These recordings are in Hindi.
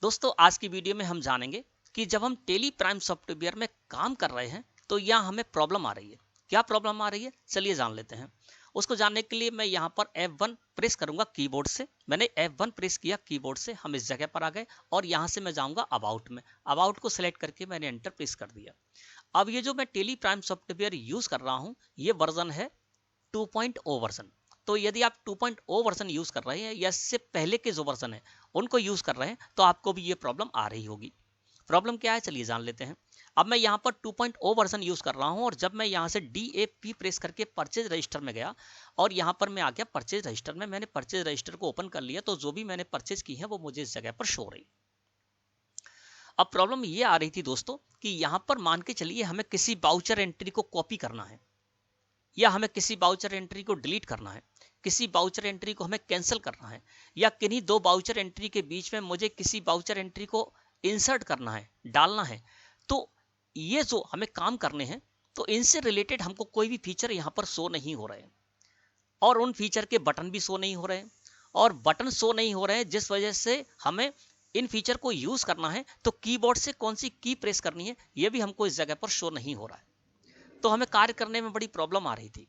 दोस्तों आज की वीडियो में हम जानेंगे कि जब हम टेली प्राइम सॉफ्टवेयर में काम कर रहे हैं तो यहाँ हमें प्रॉब्लम आ रही है। क्या प्रॉब्लम आ रही है चलिए जान लेते हैं। उसको जानने के लिए मैं यहाँ पर F1 प्रेस करूंगा कीबोर्ड से। मैंने F1 प्रेस किया कीबोर्ड से, हम इस जगह पर आ गए और यहाँ से मैं जाऊंगा अबाउट में। अबाउट को सिलेक्ट करके मैंने एंटर प्रेस कर दिया। अब ये जो मैं टेली प्राइम सॉफ्टवेयर यूज कर रहा हूँ ये वर्जन है 2.0 वर्जन। तो यदि आप 2.0 वर्जन यूज कर रहे हैं या इससे पहले के जो वर्जन है उनको यूज कर रहे हैं तो आपको भी ये प्रॉब्लम आ रही होगी। प्रॉब्लम क्या है चलिए जान लेते हैं। अब मैं यहाँ पर 2.0 वर्जन यूज कर रहा हूँ और जब मैं यहाँ से DAP प्रेस करके परचेज रजिस्टर में गया और यहाँ पर मैं आ गया परचेज रजिस्टर में, मैंने परचेज रजिस्टर को ओपन कर लिया तो जो भी मैंने परचेज की है वो मुझे इस जगह पर शो रही। अब प्रॉब्लम ये आ रही थी दोस्तों कि यहाँ पर मान के चलिए हमें किसी बाउचर एंट्री को कॉपी करना है या हमें किसी बाउचर एंट्री को डिलीट करना है, किसी बाउचर एंट्री को हमें कैंसिल करना है या किन्हीं दो बाउचर एंट्री के बीच में मुझे किसी बाउचर एंट्री को इंसर्ट करना है, डालना है। तो ये जो हमें काम करने हैं तो इनसे रिलेटेड हमको कोई भी फीचर यहाँ पर शो नहीं हो रहे हैं और उन फीचर के बटन भी शो नहीं हो रहे हैं और बटन शो नहीं हो रहे हैं जिस वजह से हमें इन फीचर को यूज करना है तो कीबोर्ड से कौन सी की प्रेस करनी है ये भी हमको इस जगह पर शो नहीं हो रहा है। तो हमें कार्य करने में बड़ी प्रॉब्लम आ रही थी।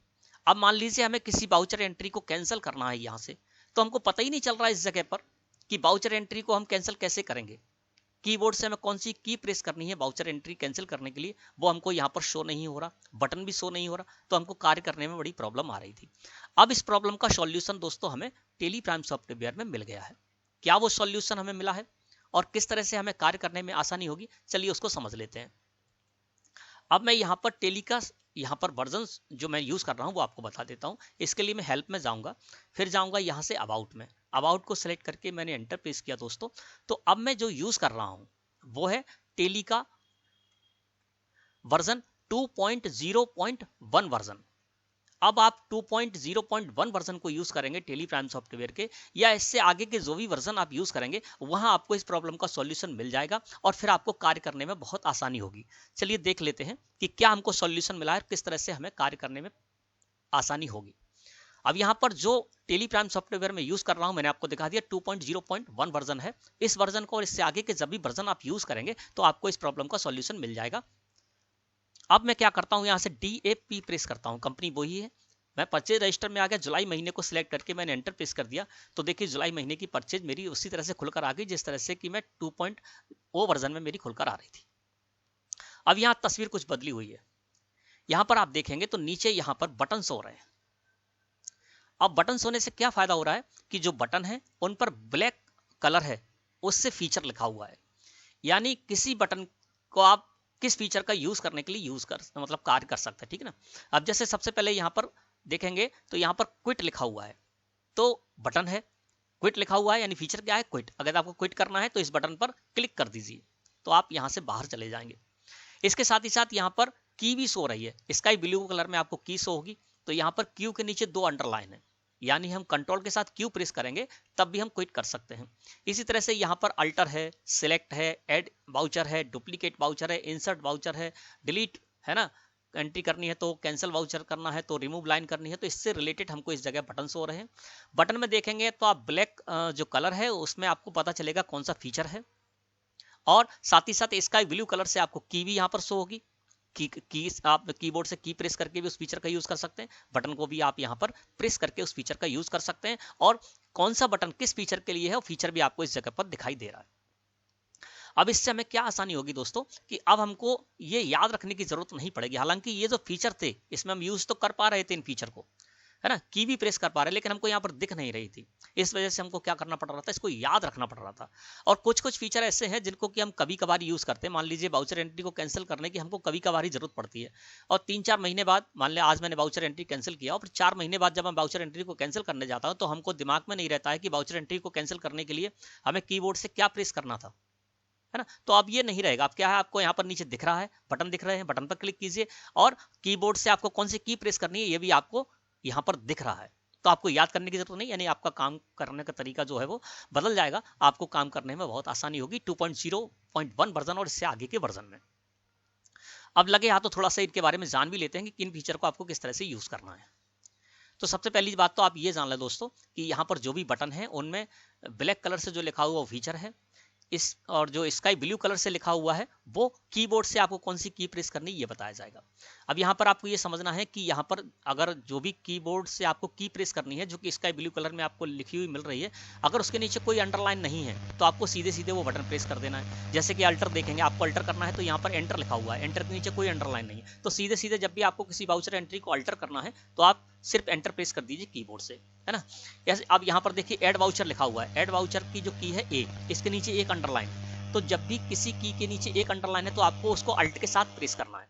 अब मान लीजिए हमें किसी बाउचर एंट्री को कैंसिल करना है यहाँ से, तो हमको पता ही नहीं चल रहा है इस जगह पर कि बाउचर एंट्री को हम कैंसिल कैसे करेंगे। कीबोर्ड से हमें कौन सी की प्रेस करनी है बाउचर एंट्री कैंसिल करने के लिए वो हमको यहाँ पर शो नहीं हो रहा, बटन भी शो नहीं हो रहा, तो हमको कार्य करने में बड़ी प्रॉब्लम आ रही थी। अब इस प्रॉब्लम का सॉल्यूशन दोस्तों हमें टेली प्राइम सॉफ्टवेयर में मिल गया है। क्या वो सॉल्यूशन हमें मिला है और किस तरह से हमें कार्य करने में आसानी होगी चलिए उसको समझ लेते हैं। अब मैं यहाँ पर टेली का यहाँ पर वर्जन जो मैं यूज कर रहा हूँ वो आपको बता देता हूँ। इसके लिए मैं हेल्प में जाऊंगा, फिर जाऊंगा यहाँ से अबाउट में। अबाउट को सिलेक्ट करके मैंने एंटर प्रेस किया दोस्तों। तो अब मैं जो यूज कर रहा हूँ वो है टेली का वर्जन 2.0.1 वर्जन। अब आप 2.0.1 वर्जन को यूज करेंगे टेली प्राइम सॉफ्टवेयर के या इससे आगे के जो भी वर्जन आप यूज करेंगे वहां आपको इस प्रॉब्लम का सॉल्यूशन मिल जाएगा और फिर आपको कार्य करने में बहुत आसानी होगी। चलिए देख लेते हैं कि क्या हमको सॉल्यूशन मिला है, किस तरह से हमें कार्य करने में आसानी होगी। अब यहाँ पर जो टेली प्राइम सॉफ्टवेयर में यूज कर रहा हूं मैंने आपको दिखा दिया 2.0.1 वर्जन है। इस वर्जन को और इससे आगे के जब भी वर्जन आप यूज करेंगे तो आपको इस प्रॉब्लम का सॉल्यूशन मिल जाएगा। अब मैं क्या करता हूं यहाँ से DAP प्रेस करता हूं, कंपनी वही है। मैं परचेज रजिस्टर में आ गया, जुलाई महीने को सिलेक्ट करके मैंने एंटर प्रेस कर दिया तो देखिए जुलाई महीने की परचेज मेरी उसी तरह से खुलकर आ गई जिस तरह से कि मैं 2.0 वर्जन में मेरी खुलकर आ रही थी। अब यहाँ तस्वीर कुछ बदली हुई है। यहाँ पर आप देखेंगे तो नीचे यहाँ पर बटन हो रहे हैं। अब बटन होने से क्या फायदा हो रहा है कि जो बटन है उन पर ब्लैक कलर है उससे फीचर लिखा हुआ है, यानी किसी बटन को आप किस फीचर का यूज करने के लिए यूज कर मतलब कार्य कर सकते हैं, ठीक है ना। अब जैसे सबसे पहले यहाँ पर देखेंगे तो यहाँ पर क्विट लिखा हुआ है, तो बटन है क्विट लिखा हुआ है यानी फीचर क्या है क्विट। अगर आपको क्विट करना है तो इस बटन पर क्लिक कर दीजिए तो आप यहाँ से बाहर चले जाएंगे। इसके साथ ही साथ यहाँ पर की भी शो रही है, स्काई ब्लू कलर में आपको की शो होगी। तो यहाँ पर क्यू के नीचे दो अंडरलाइन है, यानी हम कंट्रोल के साथ क्यू प्रेस करेंगे तब भी हम क्विट कर सकते हैं। इसी तरह से यहाँ पर अल्टर है, सिलेक्ट है, ऐड वाउचर है, डुप्लीकेट वाउचर है, इंसर्ट वाउचर है, डिलीट है ना, एंट्री करनी है तो कैंसिल वाउचर करना है तो रिमूव लाइन करनी है। तो इससे रिलेटेड हमको इस जगह बटन हो रहे हैं। बटन में देखेंगे तो आप ब्लैक जो कलर है उसमें आपको पता चलेगा कौन सा फीचर है और साथ ही साथ स्काई ब्लू कलर से आपको की भी यहाँ पर शो होगी। की आप कीबोर्ड से की प्रेस करके भी उस फीचर का यूज कर सकते हैं, बटन को भी आप यहाँ पर प्रेस करके उस फीचर का यूज कर सकते हैं और कौन सा बटन किस फीचर के लिए है वो फीचर भी आपको इस जगह पर दिखाई दे रहा है। अब इससे हमें क्या आसानी होगी दोस्तों कि अब हमको ये याद रखने की जरूरत नहीं पड़ेगी। हालांकि ये जो फीचर थे इसमें हम यूज तो कर पा रहे थे इन फीचर को, है ना, की भी प्रेस कर पा रहे, लेकिन हमको यहाँ पर दिख नहीं रही थी। इस वजह से हमको क्या करना पड़ रहा था, इसको याद रखना पड़ रहा था। और कुछ कुछ फीचर ऐसे हैं जिनको कि हम कभी कभार यूज करते हैं। मान लीजिए बाउचर एंट्री को कैंसिल करने की हमको कभी कभार ही जरूरत पड़ती है और 3-4 महीने बाद, मान लिया आज मैंने बाउचर एंट्री कैंसिल किया और 4 महीने बाद जब मैं बाउचर एंट्री को कैंसिल करने जाता हूँ तो हमको दिमाग में नहीं रहता है कि बाउचर एंट्री को कैंसिल करने के लिए हमें कीबोर्ड से क्या प्रेस करना था, है ना। तो अब ये नहीं रहेगा। अब क्या है, आपको यहाँ पर नीचे दिख रहा है, बटन दिख रहे हैं, बटन पर क्लिक कीजिए और कीबोर्ड से आपको कौन सी की प्रेस करनी है ये भी आपको यहाँ पर दिख रहा है। तो आपको याद करने की जरूरत नहीं, यानी आपका काम करने का तरीका जो है वो बदल जाएगा। आपको काम करने में बहुत आसानी होगी 2.0.1 वर्जन और इससे आगे के वर्जन में। अब लगे हाथ तो थोड़ा सा इनके बारे में जान भी लेते हैं कि किन फीचर को आपको किस तरह से यूज करना है। तो सबसे पहली बात तो आप ये जान लें दोस्तों कि यहाँ पर जो भी बटन है उनमें ब्लैक कलर से जो लिखा हुआ वो फीचर है। इस और जो स्काई ब्लू कलर से लिखा हुआ है वो कीबोर्ड से आपको कौन सी की प्रेस करनी ये बताया जाएगा। अब यहाँ पर आपको ये समझना है कि यहाँ पर अगर जो भी कीबोर्ड से आपको की प्रेस करनी है जो कि स्काई ब्लू कलर में आपको लिखी हुई मिल रही है, अगर उसके नीचे कोई अंडरलाइन नहीं है तो आपको सीधे सीधे वो बटन प्रेस कर देना है। जैसे कि अल्टर देखेंगे, आपको अल्टर करना है तो यहाँ पर एंटर लिखा हुआ है, एंटर के नीचे कोई अंडरलाइन नहीं है, तो सीधे सीधे जब भी आपको किसी वाउचर एंट्री को अल्टर करना है तो आप सिर्फ एंटर प्रेस कर दीजिए कीबोर्ड से, है ना। जैसे अब यहाँ पर देखिए ऐड वाउचर लिखा हुआ है, ऐड वाउचर की जो की है ए, इसके नीचे एक अंडरलाइन, तो जब भी किसी की के नीचे एक अंडरलाइन है तो आपको उसको अल्ट के साथ प्रेस करना है।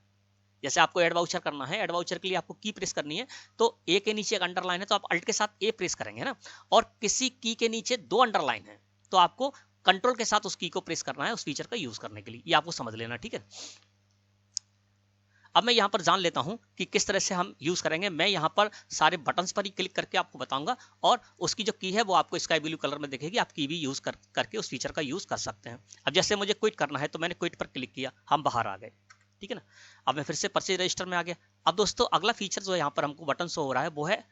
जैसे आपको ऐड वाउचर करना है, ऐड वाउचर के लिए आपको की प्रेस करनी है तो ए के नीचे एक अंडरलाइन है तो आप अल्ट के साथ ए प्रेस करेंगे ना, और किसी की के नीचे दो अंडरलाइन है तो आपको कंट्रोल के साथ उस की को प्रेस करना है उस फीचर का यूज करने के लिए, ये आपको समझ लेना, ठीक है। अब मैं यहाँ पर जान लेता हूँ कि किस तरह से हम यूज करेंगे। मैं यहाँ पर सारे बटन्स पर ही क्लिक करके आपको बताऊंगा और उसकी जो की है वो आपको स्काई ब्लू कलर में दिखेगी, आप की भी यूज करके उस फीचर का यूज कर सकते हैं। अब जैसे मुझे क्विट करना है तो मैंने क्विट पर क्लिक किया, हम बाहर आ गए, ठीक है ना। अब मैं फिर से परचेज रजिस्टर में आ गया। अब दोस्तों अगला फीचर जो यहाँ पर हमको बटन शो हो रहा है वो है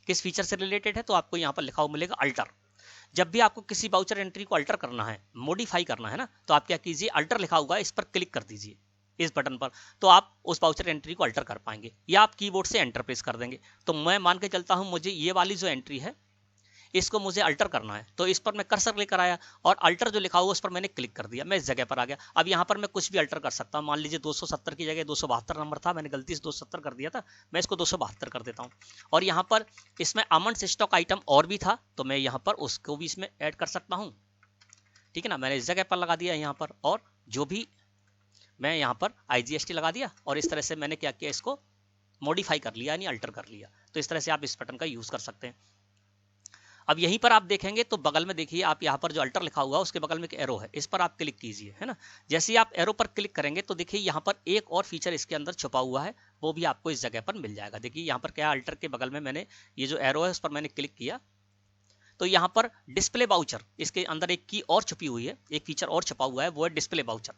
किस फीचर से रिलेटेड है, तो आपको यहाँ पर लिखा हुआ मिलेगा अल्टर। जब भी आपको किसी वाउचर एंट्री को अल्टर करना है, मॉडिफाई करना है ना, तो आप क्या कीजिए, अल्टर लिखा हुआ है इस पर क्लिक कर दीजिए, इस बटन पर, तो आप उस वाउचर एंट्री को अल्टर कर पाएंगे, या आप कीबोर्ड से एंटर प्रेस कर देंगे। तो मैं मान के चलता हूं मुझे ये वाली जो एंट्री है इसको मुझे अल्टर करना है, तो इस पर मैं कर्सर लेकर आया और अल्टर जो लिखा हुआ उस पर मैंने क्लिक कर दिया, मैं इस जगह पर आ गया। अब यहाँ पर मैं कुछ भी अल्टर कर सकता हूँ, मान लीजिए 270 की जगह 272 नंबर था, मैंने गलती से 270 कर दिया था, मैं इसको 272 कर देता हूँ। और यहाँ पर इसमें अमंड स्टॉक आइटम और भी था तो मैं यहाँ पर उसको भी इसमें ऐड कर सकता हूँ, ठीक है ना। मैंने इस जगह पर लगा दिया यहाँ पर, और जो भी मैं यहाँ पर IGST लगा दिया और इस तरह से मैंने क्या किया, इसको मॉडिफाई कर लिया यानी अल्टर कर लिया। तो इस तरह से आप इस बटन का यूज कर सकते हैं। अब यहीं पर आप देखेंगे तो बगल में देखिए, आप यहाँ पर जो अल्टर लिखा हुआ है उसके बगल में एक एरो है, इस पर आप क्लिक कीजिए, है ना। जैसे ही आप एरो पर क्लिक करेंगे तो देखिए यहाँ पर एक और फीचर इसके अंदर छुपा हुआ है, वो भी आपको इस जगह पर मिल जाएगा। देखिए यहाँ पर क्या, अल्टर के बगल में मैंने ये जो एरो है उस पर मैंने क्लिक किया तो यहाँ पर डिस्प्ले वाउचर, इसके अंदर एक की और छुपी हुई है, एक फीचर और छुपा हुआ है, वो है डिस्प्ले वाउचर।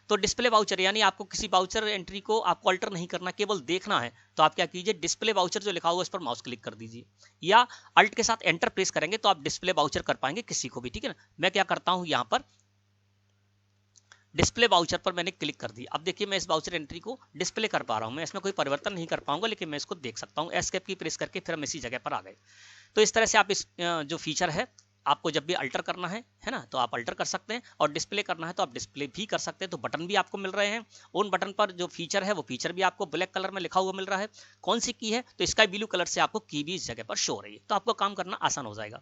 तो डिस्प्ले वाउचर यानी आपको किसी वाउचर एंट्री को आपको अल्टर नहीं करना, केवल देखना है, तो आप क्या कीजिए, डिस्प्ले वाउचर जो लिखा हुआ है उस पर माउस क्लिक कर दीजिए, या अल्ट के साथ एंटर प्रेस करेंगे तो आप डिस्प्ले वाउचर कर पाएंगे किसी को भी, ठीक है ना। मैं क्या करता हूं, यहाँ पर डिस्प्ले वाउचर पर मैंने क्लिक कर दिया। अब देखिए मैं इस वाउचर एंट्री को डिस्प्ले कर पा रहा हूं, मैं इसमें कोई परिवर्तन नहीं कर पाऊंगा लेकिन मैं इसको देख सकता हूं। एस्केप की प्रेस करके फिर हम इसी जगह पर आ गए। तो इस तरह से आप इस जो फीचर है, आपको जब भी अल्टर करना है ना, तो आप अल्टर कर सकते हैं, और डिस्प्ले करना है तो आप डिस्प्ले भी कर सकते हैं। तो बटन भी आपको मिल रहे हैं, उन बटन पर जो फीचर है वो फीचर भी आपको ब्लैक कलर में लिखा हुआ मिल रहा है। कौन सी की है, तो स्काई ब्लू कलर से आपको की भी इस जगह पर शो हो रही है, तो आपको काम करना आसान हो जाएगा।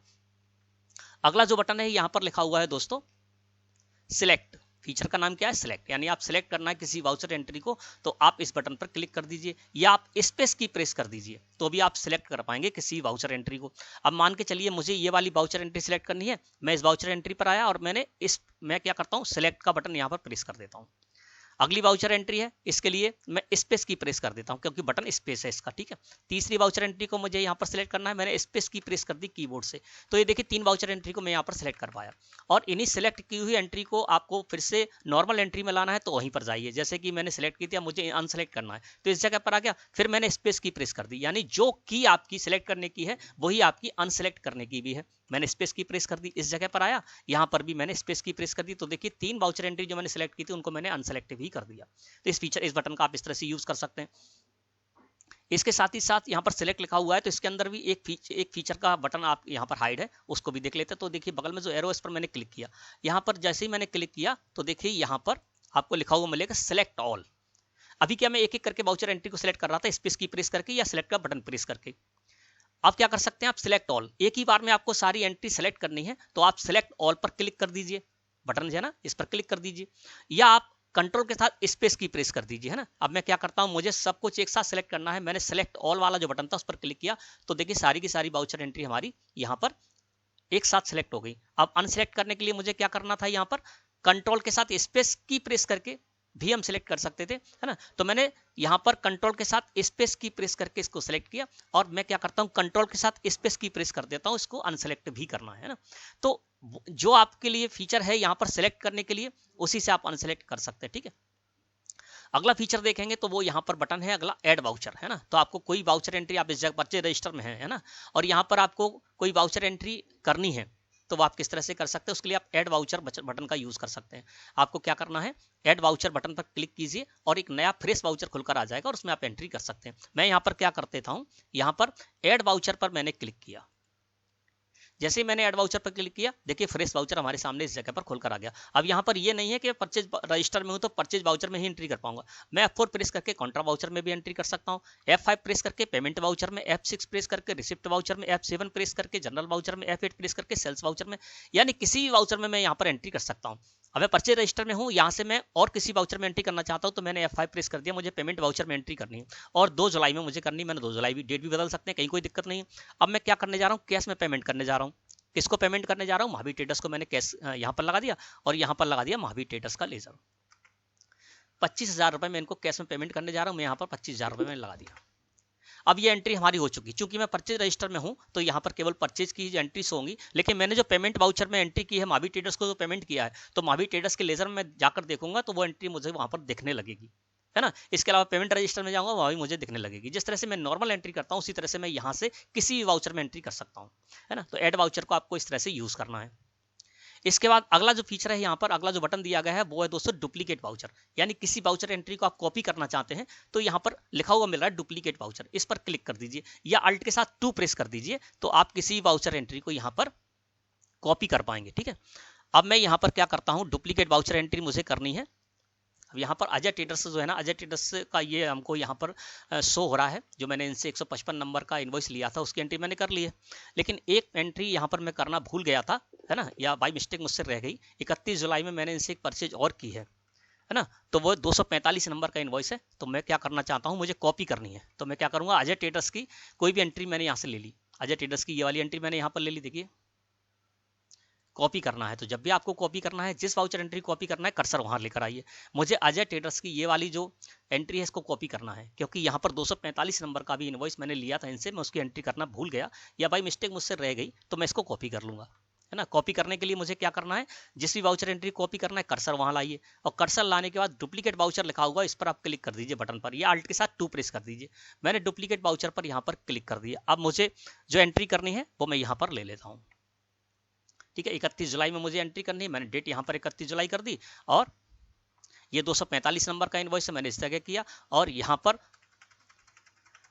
अगला जो बटन है यहाँ पर लिखा हुआ है दोस्तों सिलेक्ट, फीचर का नाम क्या है, सिलेक्ट, यानी आप सिलेक्ट करना है किसी वाउचर एंट्री को, तो आप इस बटन पर क्लिक कर दीजिए या आप स्पेस की प्रेस कर दीजिए, तो भी आप सिलेक्ट कर पाएंगे किसी वाउचर एंट्री को। अब मान के चलिए मुझे ये वाली वाउचर एंट्री सिलेक्ट करनी है, मैं इस वाउचर एंट्री पर आया और मैं क्या करता हूँ, सिलेक्ट का बटन यहाँ पर प्रेस कर देता हूँ। अगली वाउचर एंट्री है, इसके लिए मैं स्पेस की प्रेस कर देता हूं क्योंकि बटन स्पेस है इसका, ठीक है। तीसरी वाउचर एंट्री को मुझे यहां पर सिलेक्ट करना है, मैंने स्पेस की प्रेस कर दी कीबोर्ड से, तो ये देखिए 3 वाउचर एंट्री को मैं यहां पर सिलेक्ट कर पाया। और इन्हीं सिलेक्ट की हुई एंट्री को आपको फिर से नॉर्मल एंट्री में लाना है तो वहीं पर जाइए, जैसे कि मैंने सिलेक्ट की थी, मुझे अनसेलेक्ट करना है तो इस जगह पर आ गया, फिर मैंने स्पेस की प्रेस कर दी, यानी जो की आपकी सिलेक्ट करने की है वही आपकी अनसेलेक्ट करने की भी है। मैंने स्पेस की प्रेस कर दी, इस जगह पर आया, यहाँ पर भी मैंने स्पेस की प्रेस कर दी, तो देखिए 3 वाउचर एंट्री जो मैंने सिलेक्ट की थी उनको मैंने अनसेलेक्ट भी कर दिया। तो इस बटन का आप इस तरह से यूज कर सकते हैं। इसके साथ ही साथ यहाँ पर सिलेक्ट लिखा हुआ है तो इसके अंदर भी एक फीचर का बटन आप यहाँ पर हाइड है, उसको भी देख लेते हैं। तो देखिए बगल में जो एरो इस पर मैंने क्लिक किया, यहाँ पर जैसे ही मैंने क्लिक किया तो देखिए यहाँ पर आपको लिखा हुआ मिलेगा सिलेक्ट ऑल। अभी क्या मैं एक एक करके वाउचर एंट्री को सिलेक्ट कर रहा था स्पेस की प्रेस करके या सिलेक्ट का बटन प्रेस करके। आप क्या कर सकते हैं, आप सिलेक्ट ऑल, एक ही बार में आपको सारी एंट्री सेलेक्ट करनी है तो आप सिलेक्ट ऑल पर क्लिक कर दीजिए, बटन है ना इस पर क्लिक कर दीजिए, या आप कंट्रोल के साथ स्पेस की प्रेस कर दीजिए, है ना। अब मैं क्या करता हूं, मुझे सब कुछ एक साथ सेलेक्ट करना है, मैंने सेलेक्ट ऑल वाला जो बटन था उस पर क्लिक किया तो देखिए सारी की सारी वाउचर एंट्री हमारी यहाँ पर एक साथ सेलेक्ट हो गई। अब अनसेलेक्ट करने के लिए मुझे क्या करना था, यहाँ पर कंट्रोल के साथ स्पेस की प्रेस करके भी हम सिलेक्ट कर सकते थे, है ना। तो मैंने यहाँ पर कंट्रोल के साथ स्पेस की प्रेस करके इसको सिलेक्ट किया, और मैं क्या करता हूँ कंट्रोल के साथ स्पेस की प्रेस कर देता हूँ, इसको अनसेलेक्ट भी करना है ना। तो जो आपके लिए फीचर है यहाँ पर सिलेक्ट करने के लिए, उसी से आप अनसेलेक्ट कर सकते हैं, ठीक है। अगला फीचर देखेंगे तो वो यहाँ पर बटन है अगला ऐड वाउचर, है ना। तो आपको कोई वाउचर एंट्री, आप इस जगह परचेज रजिस्टर में है ना, और यहाँ पर आपको कोई वाउचर एंट्री करनी है तो वो आप किस तरह से कर सकते हैं, उसके लिए आप ऐड वाउचर बटन का यूज कर सकते हैं। आपको क्या करना है, ऐड वाउचर बटन पर क्लिक कीजिए और एक नया फ्रेश वाउचर खुलकर आ जाएगा और उसमें आप एंट्री कर सकते हैं। मैं यहाँ पर क्या कर देता हूँ, यहाँ पर ऐड वाउचर पर मैंने क्लिक किया। जैसे ही मैंने ऐड वाउचर पर क्लिक किया, देखिए फ्रेश वाउचर हमारे सामने इस जगह पर खुलकर आ गया। अब यहाँ पर ये नहीं है कि परचेज रजिस्टर में हूँ तो परचेज वाउचर में ही एंट्री कर पाऊंगा। मैं F4 प्रेस करके कॉन्ट्रा वाउचर में भी एंट्री कर सकता हूँ, F5 प्रेस करके पेमेंट वाउचर में, F6 प्रेस करके रिसिप्ट वाउचर में, F7 प्रेस करके जनरल वाउचर में, F8 प्रेस करके सेल्स वाउचर में, यानी किसी भी वाउचर में मैं यहाँ पर एंट्री कर सकता हूँ। अब मैं परचेज रजिस्टर में हूँ, यहाँ से मैं और किसी वाउचर में एंट्री करना चाहता हूँ तो मैंने F5 प्रेस कर दिया, मुझे पेमेंट वाउचर में एंट्री करनी है और 2 जुलाई में मुझे करनी, मैंने 2 जुलाई भी डेट भी बदल सकते हैं, कहीं कोई दिक्कत नहीं है। अब मैं क्या करने जा रहा हूँ, कैश में पेमेंट करने जा रहा हूँ। किसको पेमेंट करने जा रहा हूँ, महावीर ट्रेडर्स को मैंने कैश यहाँ पर लगा दिया और यहाँ पर लगा दिया महावीर ट्रेडर्स का लेजर। 25,000 रुपए मैं इनको कैश में पेमेंट करने जा रहा हूँ, मैं यहाँ पर 25,000 रुपए मैंने लगा दिया। अब ये एंट्री हमारी हो चुकी, चूंकि मैं परचेज रजिस्टर में हूं तो यहाँ पर केवल परचेज की एंट्री होंगी, लेकिन मैंने जो पेमेंट वाउचर में एंट्री की है, महावीर ट्रेडर्स को जो पेमेंट किया है, तो महावीर ट्रेडर्स के लेजर में जाकर देखूंगा तो वो एंट्री मुझे वहां पर दिखने लगेगी, है ना। इसके अलावा पेमेंट रजिस्टर में जाऊंगा, वहां भी मुझे दिखने लगेगी। जिस तरह से मैं नॉर्मल एंट्री करता हूं उसी तरह से मैं यहाँ से किसी भी वाउचर में एंट्री कर सकता हूँ, है ना। तो ऐड वाउचर को आपको इस तरह से यूज करना है। इसके बाद अगला जो फीचर है, यहाँ पर अगला जो बटन दिया गया है वो है दोस्तों डुप्लीकेट वाउचर, यानी किसी वाउचर एंट्री को आप कॉपी करना चाहते हैं तो यहाँ पर लिखा हुआ मिल रहा है डुप्लीकेट वाउचर, इस पर क्लिक कर दीजिए या अल्ट के साथ 2 प्रेस कर दीजिए तो आप किसी वाउचर एंट्री को यहाँ पर कॉपी कर पाएंगे, ठीक है। अब मैं यहाँ पर क्या करता हूँ, डुप्लीकेट वाउचर एंट्री मुझे करनी है। अब यहाँ पर अजय ट्रेडर्स जो है ना, अजय ट्रेडर्स का ये हमको यहाँ पर शो हो रहा है, जो मैंने इनसे 155 नंबर का इनवॉइस लिया था उसकी एंट्री मैंने कर ली है, लेकिन एक एंट्री यहाँ पर मैं करना भूल गया था, है ना, या बाई मिस्टेक मुझसे रह गई। 31 जुलाई में मैंने इनसे एक परचेज और की है ना, तो वो 245 नंबर का इनवॉइस है। तो मैं क्या करना चाहता हूँ, मुझे कॉपी करनी है, तो मैं क्या करूँगा, अजय ट्रेडर्स की कोई भी एंट्री मैंने यहाँ से ले ली, अजय ट्रेडर्स की ये वाली एंट्री मैंने यहाँ पर ले ली, देखिए कॉपी करना है। तो जब भी आपको कॉपी करना है, जिस वाउचर एंट्री कॉपी करना है, कर्सर वहां लेकर आइए। मुझे अजय ट्रेडर्स की ये वाली जो एंट्री है इसको कॉपी करना है, क्योंकि यहाँ पर 245 नंबर का भी इनवॉइस मैंने लिया था इनसे, मैं उसकी एंट्री करना भूल गया या बाई मिस्टेक मुझसे रह गई, तो मैं इसको कॉपी कर लूंगा, है ना। कॉपी करने के लिए मुझे क्या करना है, जिस भी वाउचर एंट्री कॉपी करना है कर्सर वहां लाइए और कर्सर लाने के बाद डुप्लीकेट वाउचर लिखा होगा, इस पर आप क्लिक कर दीजिए बटन पर या अल्ट के साथ 2 प्रेस कर दीजिए। मैंने डुप्लीकेट वाउचर पर यहाँ पर क्लिक कर दिया। अब मुझे जो एंट्री करनी है वो मैं यहाँ पर ले लेता हूँ, ठीक है। 31 जुलाई में मुझे एंट्री करनी है, मैंने डेट यहाँ पर 31 जुलाई कर दी और ये 245 नंबर का इनवॉइस है, मैंने इस जगह किया और यहाँ पर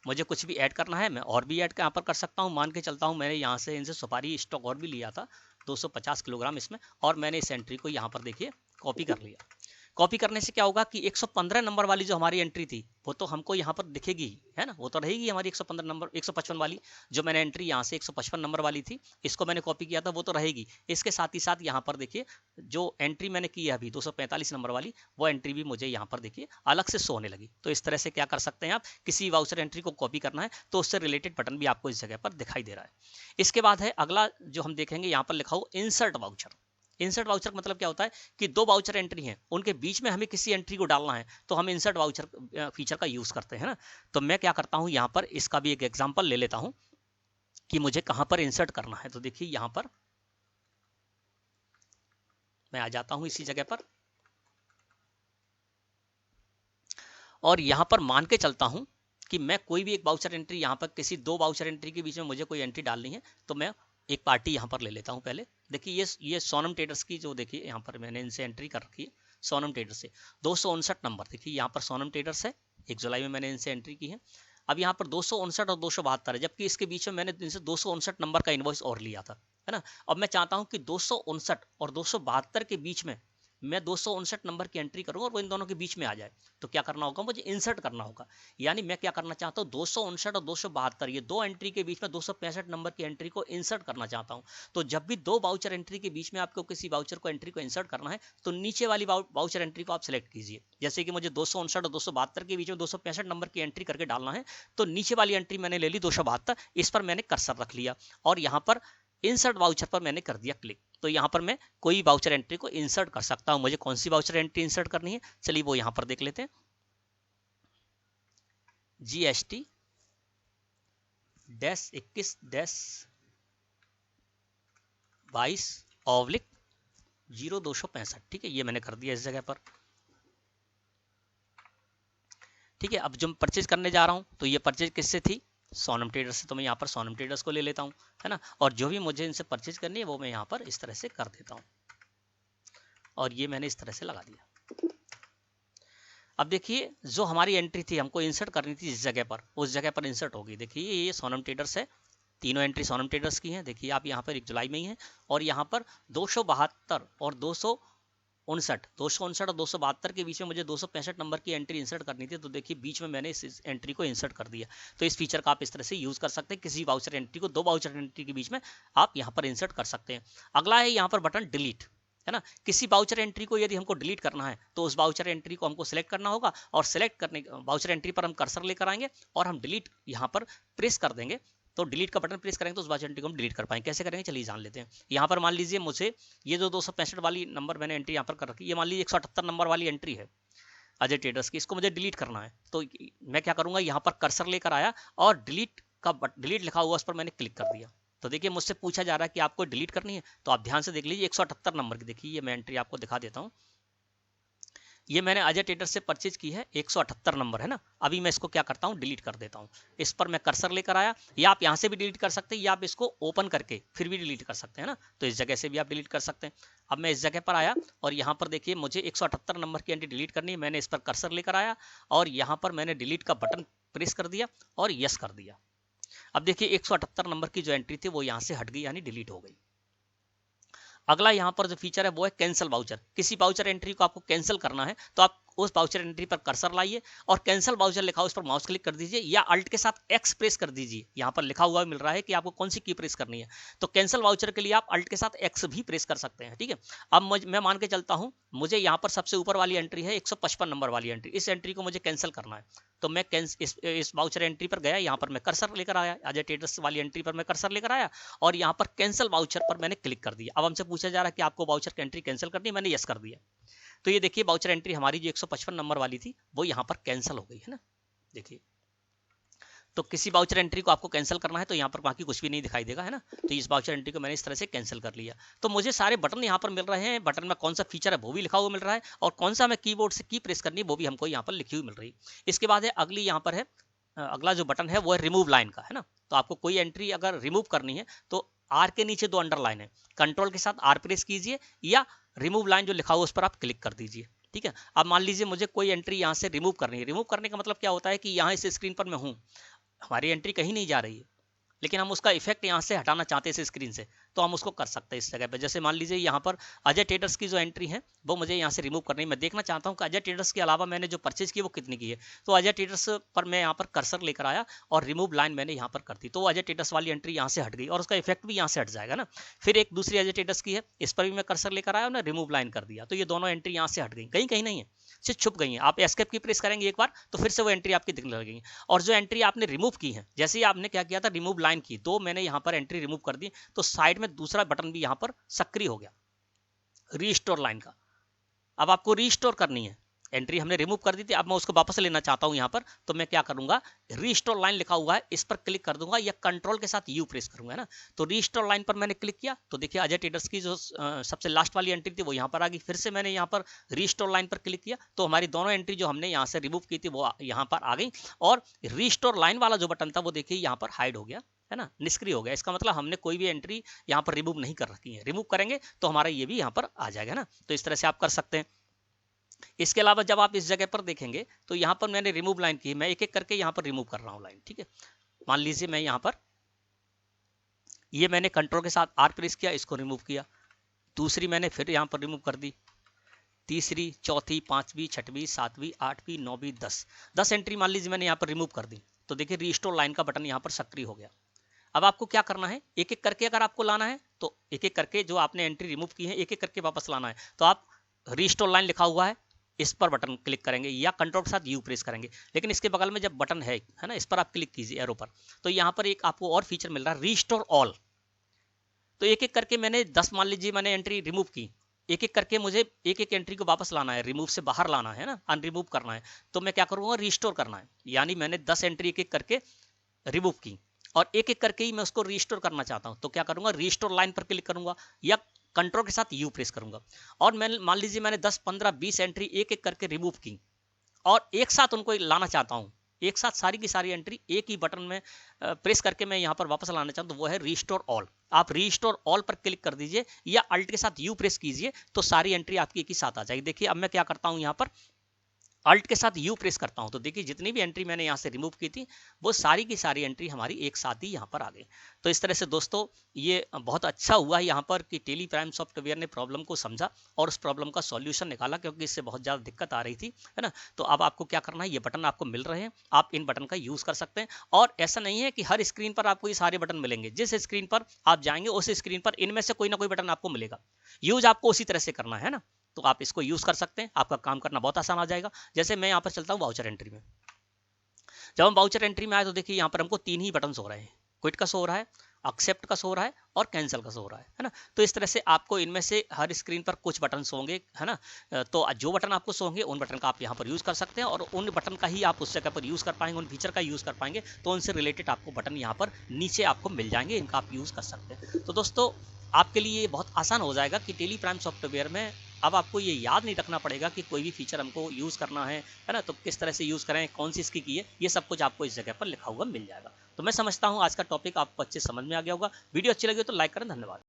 मुझे कुछ भी ऐड करना है, मैं और भी ऐड यहाँ पर कर सकता हूँ। मान के चलता हूँ मैंने यहाँ से इनसे सुपारी स्टॉक और भी लिया था 250 किलोग्राम इसमें, और मैंने इस एंट्री को यहाँ पर देखिए कॉपी कर लिया। कॉपी करने से क्या होगा कि 115 नंबर वाली जो हमारी एंट्री थी वो तो हमको यहाँ पर दिखेगी, है ना, वो तो रहेगी हमारी 115 नंबर 155 वाली, जो मैंने एंट्री यहाँ से 155 नंबर वाली थी इसको मैंने कॉपी किया था वो तो रहेगी। इसके साथ ही साथ यहाँ पर देखिए जो एंट्री मैंने की है अभी 245 नंबर वाली, वो एंट्री भी मुझे यहाँ पर देखिए अलग से शो होने लगी। तो इस तरह से क्या कर सकते हैं आप, किसी वाउचर एंट्री को कॉपी करना है तो उससे रिलेटेड बटन भी आपको इस जगह पर दिखाई दे रहा है। इसके बाद है अगला जो हम देखेंगे, यहाँ पर लिखा हो इंसर्ट वाउचर। इंसर्ट वाउचर का मतलब क्या होता है कि 2 वाउचर एंट्री हैं, उनके बीच में हमें किसी एंट्री को डालना है तो हम इंसर्ट वाउचर फीचर का यूज करते हैं ना। तो मैं क्या करता हूं, यहाँ पर इसका भी एक एग्जांपल ले लेता हूं कि मुझे कहां पर इंसर्ट करना है। तो देखिए यहाँ पर मैं आ जाता हूं इसी जगह पर और यहाँ पर मान के चलता हूं कि मैं कोई भी एक वाउचर एंट्री, यहाँ पर किसी 2 वाउचर एंट्री के बीच में मुझे कोई एंट्री डालनी है तो मैं एक पार्टी यहाँ पर ले लेता हूँ पहले। देखिए ये सोनम ट्रेडर्स की जो देखिए यहाँ पर मैंने इनसे एंट्री कर रखी है, सोनम ट्रेडर्स से 259 नंबर, देखिए यहाँ पर सोनम ट्रेडर्स है, 1 जुलाई में मैंने इनसे एंट्री की है। अब यहाँ पर 259 और 272 है, जबकि इसके बीच में मैंने इनसे 259 नंबर का इनवॉइस और लिया था, है ना। अब मैं चाहता हूँ कि 259 और 272 के बीच में मैं 259 नंबर की एंट्री करूंगा और वो इन दोनों के बीच में आ जाए। तो क्या करना होगा, मुझे इंसर्ट करना होगा। यानी मैं क्या करना चाहता हूँ, 259 और 272 ये 2 एंट्री के बीच में 265 नंबर की एंट्री को इंसर्ट करना चाहता हूँ। तो जब भी 2 वाउचर एंट्री के बीच में आपको किसी वाउचर को एंट्री को इंसर्ट करना है तो नीचे वाली वाउचर एंट्री को आप सिलेक्ट कीजिए। जैसे कि मुझे 259 और 272 के बीच में 265 नंबर की एंट्री करके डालना है, तो नीचे वाली एंट्री मैंने ले ली 272, इस पर मैंने कर्सर रख लिया और यहाँ पर इंसर्ट वाउचर पर मैंने कर दिया क्लिक। तो यहाँ पर मैं कोई वाउचर एंट्री को इंसर्ट कर सकता हूँ। मुझे कौन सी वाउचर एंट्री इंसर्ट करनी है, चलिए वो यहाँ पर देख लेते हैं। GST -21/22/0265, ठीक है, ये मैंने कर दिया इस जगह पर। ठीक है, अब जो मैं परचेज करने जा रहा हूं तो ये परचेज किससे थी, सोनम ट्रेडर्स से तो मैं यहाँ पर सोनम ट्रेडर्स को ले लेता हूँ, है ना, और जो भी मुझे इनसे परचेज करनी है वो मैं यहाँ पर इस तरह से कर देता हूँ, और ये मैंने इस तरह से लगा दिया। अब देखिए जो हमारी एंट्री थी हमको इंसर्ट करनी थी इस जगह पर, उस जगह पर इंसर्ट होगी। देखिए ये सोनम ट्रेडर्स है, तीनों एंट्री सोनम ट्रेडर्स की हैं। देखिए आप यहाँ पर 1 जुलाई में ही है, और यहाँ पर 272 और 259 और 272 के बीच में मुझे 265 नंबर की एंट्री इंसर्ट करनी थी। तो देखिए बीच में मैंने इस एंट्री को इंसर्ट कर दिया। तो इस फीचर का आप इस तरह से यूज कर सकते हैं, किसी बाउचर एंट्री को 2 बाउचर एंट्री के बीच में आप यहाँ पर इंसर्ट कर सकते हैं। अगला है यहाँ पर बटन डिलीट, है ना। किसी बाउचर एंट्री को यदि हमको डिलीट करना है तो उस बाउचर एंट्री को हमको सिलेक्ट करना होगा, और सिलेक्ट करने बाउचर एंट्री पर हम कर्सर लेकर आएंगे और हम डिलीट यहाँ पर प्रेस कर देंगे। तो डिलीट का बटन प्रेस करेंगे तो उस बाउचर एंट्री को हम डिलीट कर पाएंगे। कैसे करेंगे चलिए जान लेते हैं। यहाँ पर मान लीजिए मुझे ये जो 265 वाली नंबर मैंने एंट्री यहाँ पर कर रखी है, ये मान लीजिए 178 नंबर वाली एंट्री है अजय ट्रेडर्स की, इसको मुझे डिलीट करना है। तो मैं क्या करूंगा, यहाँ पर कर्सर लेकर आया और डिलीट लिखा हुआ उस पर मैंने क्लिक कर दिया। तो देखिए मुझसे पूछा जा रहा है कि आपको डिलीट करनी है, तो आप ध्यान से देख लीजिए 178 नंबर की। देखिए ये मैं एंट्री आपको दिखा देता हूँ, ये मैंने अजय ट्रेडर्स से परचेज की है, 178 नंबर है ना। अभी मैं इसको क्या करता हूँ, डिलीट कर देता हूँ। इस पर मैं कर्सर लेकर आया, या आप यहाँ से भी डिलीट कर सकते हैं, या आप इसको ओपन करके फिर भी डिलीट कर सकते हैं ना। तो इस जगह से भी आप डिलीट कर सकते हैं। अब मैं इस जगह पर आया और यहाँ पर देखिए मुझे 178 नंबर की एंट्री डिलीट करनी है। मैंने इस पर कर्सर लेकर आया और यहाँ पर मैंने डिलीट का बटन प्रेस कर दिया और यस कर दिया। अब देखिए 178 नंबर की जो एंट्री थी वो यहाँ से हट गई, यानी डिलीट हो गई। अगला यहाँ पर जो फीचर है वो है कैंसिल बाउचर। किसी बाउचर एंट्री को आपको कैंसिल करना है तो आप उस बाउचर एंट्री पर कर्सर लाइए और कैंसिल बाउचर लिखा हो उस पर माउस क्लिक कर दीजिए, या अल्ट के साथ एक्स प्रेस कर दीजिए। यहाँ पर लिखा हुआ मिल रहा है कि आपको कौन सी की प्रेस करनी है। तो कैंसिल बाउचर के लिए आप अल्ट के साथ एक्स भी प्रेस कर सकते हैं, ठीक है। अब मैं मान के चलता हूँ मुझे यहाँ पर सबसे ऊपर वाली एंट्री है 155 नंबर वाली एंट्री, इस एंट्री को मुझे कैंसिल करना है। तो मैं इस बाउचर एंट्री पर गया, यहाँ पर मैं कर्सर लेकर आया, अजय ट्रेडर्स वाली एंट्री पर मैं कर्सर लेकर आया और यहाँ पर कैंसिल बाउचर पर मैंने क्लिक कर दिया। अब हमसे पूछा जा रहा है कि आपको बाउचर की एंट्री कैंसिल करनी है, मैंने यस कर दिया। तो ये देखिए बाउचर एंट्री हमारी जो 155 नंबर वाली थी वो यहाँ पर कैंसिल हो गई, है ना। देखिए तो किसी बाउचर एंट्री को आपको कैंसिल करना है तो यहाँ पर बाकी कुछ भी नहीं दिखाई देगा, है ना। तो इस बाउचर एंट्री को मैंने इस तरह से कैंसिल कर लिया। तो मुझे सारे बटन यहाँ पर मिल रहे हैं, बटन में कौन सा फीचर है वो भी लिखा हुआ मिल रहा है, और कौन सा मैं कीबोर्ड से की प्रेस करनी है वो भी हमको यहाँ पर लिखी हुई मिल रही है। इसके बाद है अगली, यहाँ पर है अगला जो बटन है वो है रिमूव लाइन का, है ना। तो आपको कोई एंट्री अगर रिमूव करनी है तो आर के नीचे 2 अंडरलाइन है, कंट्रोल के साथ आर प्रेस कीजिए या रिमूव लाइन जो लिखा हुआ उस पर आप क्लिक कर दीजिए, ठीक है। अब मान लीजिए मुझे कोई एंट्री यहाँ से रिमूव करनी है। रिमूव करने का मतलब क्या होता है कि यहाँ इस स्क्रीन पर मैं हूँ, हमारी एंट्री कहीं नहीं जा रही है, लेकिन हम उसका इफेक्ट यहाँ से हटाना चाहते हैं इस स्क्रीन से, तो हम उसको कर सकते हैं इस जगह पे। जैसे मान लीजिए यहाँ पर अजय ट्रेडर्स की जो एंट्री है वो मुझे यहाँ से रिमूव करनी है। मैं देखना चाहता हूँ कि अजय ट्रेडर्स के अलावा मैंने जो परचेज की वो कितनी की है। तो अजय ट्रेडर्स पर मैं यहाँ पर कर्सर लेकर आया और रिमूव लाइन मैंने यहाँ पर कर दी, तो वो अजय ट्रेडर्स वाली एंट्री यहाँ से हट गई और उसका इफेक्ट भी यहाँ से हट जाएगा ना। फिर एक दूसरी अजय ट्रेडर्स की है, इस पर भी मैं कर्सर लेकर आया और रिमूव लाइन कर दिया, तो ये दोनों एंट्री यहाँ से हट गई, कहीं कहीं नहीं है, सिर्फ छुप गई हैं। आप एस्केप की प्रेस करेंगे एक बार तो फिर से वो एंट्री आपकी दिखने लगेगी। और जो एंट्री आपने रिमूव की है, जैसे ही आपने क्या किया था, रिमूव लाइन की, तो मैंने यहाँ पर एंट्री रिमूव कर दी, तो साइड में दूसरा बटन भी यहाँ पर सक्रिय हो गया, रीस्टोर लाइन का। अब आपको रीस्टोर करनी है, एंट्री हमने रिमूव कर दी थी, अब मैं उसको वापस लेना चाहता हूं यहाँ पर, तो मैं क्या करूंगा, रीस्टोर लाइन लिखा हुआ है इस पर क्लिक कर दूंगा या कंट्रोल के साथ यू प्रेस करूंगा, है ना। तो रीस्टोर लाइन पर मैंने क्लिक किया तो देखिए अजय ट्रेडर्स की जो सबसे लास्ट वाली एंट्री थी वो यहाँ पर आ गई। फिर से मैंने यहाँ पर रीस्टोर लाइन पर क्लिक किया तो हमारी दोनों एंट्री जो हमने यहाँ से रिमूव की थी वो यहाँ पर आ गई, और रीस्टोर लाइन वाला जो बटन था वो देखिए यहाँ पर हाइड हो गया, है ना, निष्क्रिय हो गया। इसका मतलब हमने कोई भी एंट्री यहाँ पर रिमूव नहीं कर रखी है। रिमूव करेंगे तो हमारा ये भी यहाँ पर आ जाएगा ना। तो इस तरह से आप कर सकते हैं। इसके अलावा जब आप इस जगह पर देखेंगे तो यहाँ पर मैंने रिमूव लाइन की, मैं एक एक करके यहाँ पर रिमूव कर रहा हूँ लाइन, ठीक है। मान लीजिए मैं यहाँ पर ये मैंने कंट्रोल के साथ आर प्रेस किया, इसको रिमूव किया, दूसरी मैंने फिर यहाँ पर रिमूव कर दी, तीसरी, चौथी, पांचवी, छठवीं, सातवीं, आठवीं, नौवीं, 10 एंट्री मान लीजिए मैंने यहाँ पर रिमूव कर दी। तो देखिए रीस्टोर लाइन का बटन यहाँ पर सक्रिय हो गया। अब आपको क्या करना है, एक एक करके अगर आपको लाना है तो एक एक करके जो आपने एंट्री रिमूव की है एक एक करके वापस लाना है। तो आप रीस्टोर लाइन लिखा हुआ है इस पर बटन क्लिक करेंगे या कंट्रोल के साथ यू प्रेस करेंगे, लेकिन इसके बगल में जब बटन है ना, इस पर आप क्लिक कीजिए एरो पर, तो यहाँ पर एक आपको और फीचर मिल रहा है, रीस्टोर ऑल। तो एक एक करके मैंने 10 मान लीजिए मैंने एंट्री रिमूव की, एक एक करके मुझे एक एक एंट्री को वापस लाना है, रिमूव से बाहर लाना है ना, अनरिमूव करना है। तो मैं क्या करूँगा, रीस्टोर करना है, यानी मैंने 10 एंट्री एक एक करके रिमूव की और एक एक करके ही मैं उसको रीस्टोर करना चाहता हूं। तो क्या करूंगा, रीस्टोर लाइन पर क्लिक करूंगा या कंट्रोल के साथ यू प्रेस करूंगा, और मैं मान लीजिए मैंने 10, 15, 20 एंट्री एक एक करके रिमूव की और एक साथ उनको लाना चाहता हूं, एक साथ सारी की सारी एंट्री एक ही बटन में प्रेस करके मैं यहाँ पर वापस लाना चाहूँ तो वो है रीस्टोर ऑल। आप रीस्टोर ऑल पर क्लिक कर दीजिए या अल्ट के साथ यू प्रेस कीजिए तो सारी एंट्री आपकी एक ही साथ आ जाएगी। देखिए अब मैं क्या करता हूँ, यहाँ पर अल्ट के साथ यू प्रेस करता हूं तो देखिए जितनी भी एंट्री मैंने यहां से रिमूव की थी वो सारी की सारी एंट्री हमारी एक साथ ही यहां पर आ गई। तो इस तरह से दोस्तों ये बहुत अच्छा हुआ है यहाँ पर कि टेली प्राइम सॉफ्टवेयर ने प्रॉब्लम को समझा और उस प्रॉब्लम का सॉल्यूशन निकाला, क्योंकि इससे बहुत ज़्यादा दिक्कत आ रही थी, है ना। तो अब आपको क्या करना है, ये बटन आपको मिल रहे हैं, आप इन बटन का यूज़ कर सकते हैं। और ऐसा नहीं है कि हर स्क्रीन पर आपको ये सारे बटन मिलेंगे, जिस स्क्रीन पर आप जाएंगे उस स्क्रीन पर इनमें से कोई ना कोई बटन आपको मिलेगा। यूज आपको उसी तरह से करना है ना, तो आप इसको यूज कर सकते हैं, आपका काम करना बहुत आसान हो जाएगा। जैसे मैं यहाँ पर चलता हूँ वाउचर एंट्री में। जब हम वाउचर एंट्री में आए तो देखिए यहाँ पर हमको 3 ही बटन हो रहे हैं, क्विट का शो हो रहा है, एक्सेप्ट का शो हो रहा है और कैंसिल का शो हो रहा है ना। तो इस तरह से आपको इनमें से हर स्क्रीन पर कुछ बटन होंगे, है ना। तो जो बटन आपको होंगे उन बटन का आप यहाँ पर यूज कर सकते हैं और उन बटन का ही आप उस जगह पर यूज कर पाएंगे, उन फीचर का यूज कर पाएंगे। तो उनसे रिलेटेड आपको बटन यहाँ पर नीचे आपको मिल जाएंगे, इनका आप यूज कर सकते हैं। तो दोस्तों आपके लिए ये बहुत आसान हो जाएगा कि टेली प्राइम सॉफ्टवेयर में अब आपको ये याद नहीं रखना पड़ेगा कि कोई भी फीचर हमको यूज़ करना है ना, तो किस तरह से यूज़ करें, कौन सी इसकी की है, ये सब कुछ आपको इस जगह पर लिखा हुआ मिल जाएगा। तो मैं समझता हूँ आज का टॉपिक आपको अच्छे समझ में आ गया होगा। वीडियो अच्छी लगी तो लाइक करें। धन्यवाद।